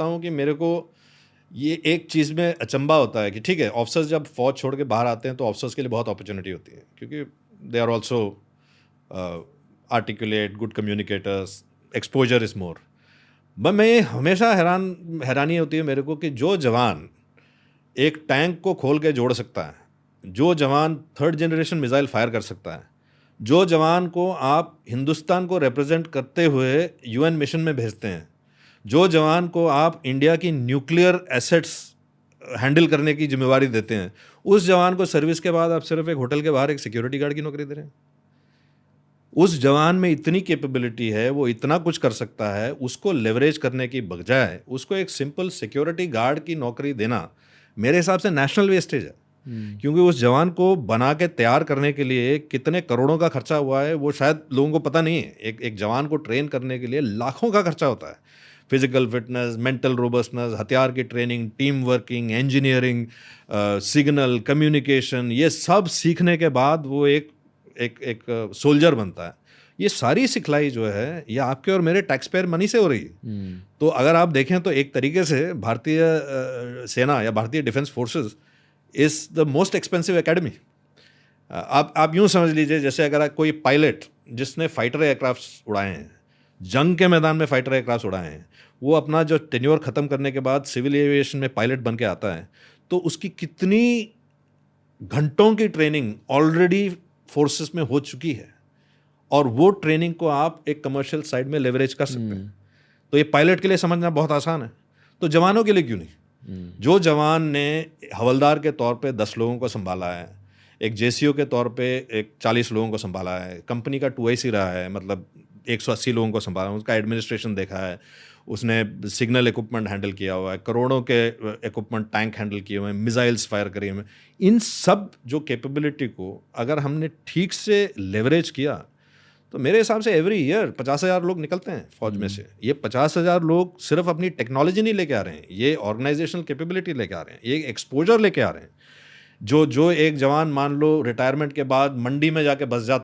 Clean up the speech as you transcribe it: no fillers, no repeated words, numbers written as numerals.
बताऊं कि मेरे को ये एक चीज़ में अचंभा होता है कि ठीक है, ऑफिसर्स जब फौज छोड़ के बाहर आते हैं तो ऑफिसर्स के लिए बहुत अपॉर्चुनिटी होती है, क्योंकि they are also articulate, good communicators, exposure is more. But मैं हमेशा हैरानी होती है मेरे को कि जो जवान एक टैंक को खोल के जोड़ सकता है, जो जवान 3rd जनरेशन मिसाइल फायर कर सकता है, जो जवान को आप हिंदुस्तान को रिप्रेजेंट करते हुए यूएन मिशन में भेजते हैं, जो जवान को आप इंडिया की न्यूक्लियर एसेट्स हैंडल करने की जिम्मेवारी देते हैं, उस जवान को सर्विस के बाद आप सिर्फ एक होटल के बाहर एक सिक्योरिटी गार्ड की नौकरी दे रहे हैं। उस जवान में इतनी कैपेबिलिटी है, वो इतना कुछ कर सकता है, उसको लेवरेज करने की बजाय उसको एक सिंपल सिक्योरिटी गार्ड की नौकरी देना मेरे हिसाब से नेशनल वेस्टेज है। क्योंकि उस जवान को बना के तैयार करने के लिए कितने करोड़ों का खर्चा हुआ है वो शायद लोगों को पता नहीं है। एक जवान को ट्रेन करने के लिए लाखों का खर्चा होता है। फिजिकल फिटनेस, मेंटल रोबस्टनेस, हथियार की training, team working, engineering, signal, communication, ये सब सीखने के बाद वो एक सोल्जर बनता है। ये सारी सिखलाई जो है ये आपके और मेरे टैक्स पेयर मनी से हो रही है। तो अगर आप देखें तो एक तरीके से भारतीय सेना या भारतीय defence forces is the most expensive academy. आप यूँ समझ लीजिए जैसे अगर कोई पायलट जिसने फाइटर एयरक्राफ्ट उड़ाए हैं, जंग के मैदान में फाइटर एयरक्राफ्ट उड़ाए हैं, वो अपना जो टेन्योर ख़त्म करने के बाद सिविल एविएशन में पायलट बन के आता है, तो उसकी कितनी घंटों की ट्रेनिंग ऑलरेडी फोर्सेस में हो चुकी है, और वो ट्रेनिंग को आप एक कमर्शियल साइड में लेवरेज कर सकते हैं। तो ये पायलट के लिए समझना बहुत आसान है, तो जवानों के लिए क्यों नहीं? जो जवान ने हवलदार के तौर पे 10 लोगों को संभाला है, एक जेसीओ के तौर पे एक 40 लोगों को संभाला है, कंपनी का 2IC रहा है, मतलब 180 लोगों को संभाला, उसका एडमिनिस्ट्रेशन देखा है, उसने सिग्नल इक्विपमेंट हैंडल किया हुआ है, करोड़ों के इक्विपमेंट टैंक हैंडल किए हुए हैं, मिसाइल्स फायर करे हुए हैं। इन सब जो कैपेबिलिटी को अगर हमने ठीक से लेवरेज किया तो मेरे हिसाब से एवरी ईयर 50,000 लोग निकलते हैं फौज में से। ये 50,000 लोग सिर्फ अपनी टेक्नोलॉजी नहीं लेके आ रहे हैं, ये ऑर्गेनाइजेशनल कैपेबिलिटी लेके आ रहे हैं, ये एक्सपोजर लेके आ रहे हैं। जो एक जवान मान लो रिटायरमेंट के बाद मंडी में जाके बस जाता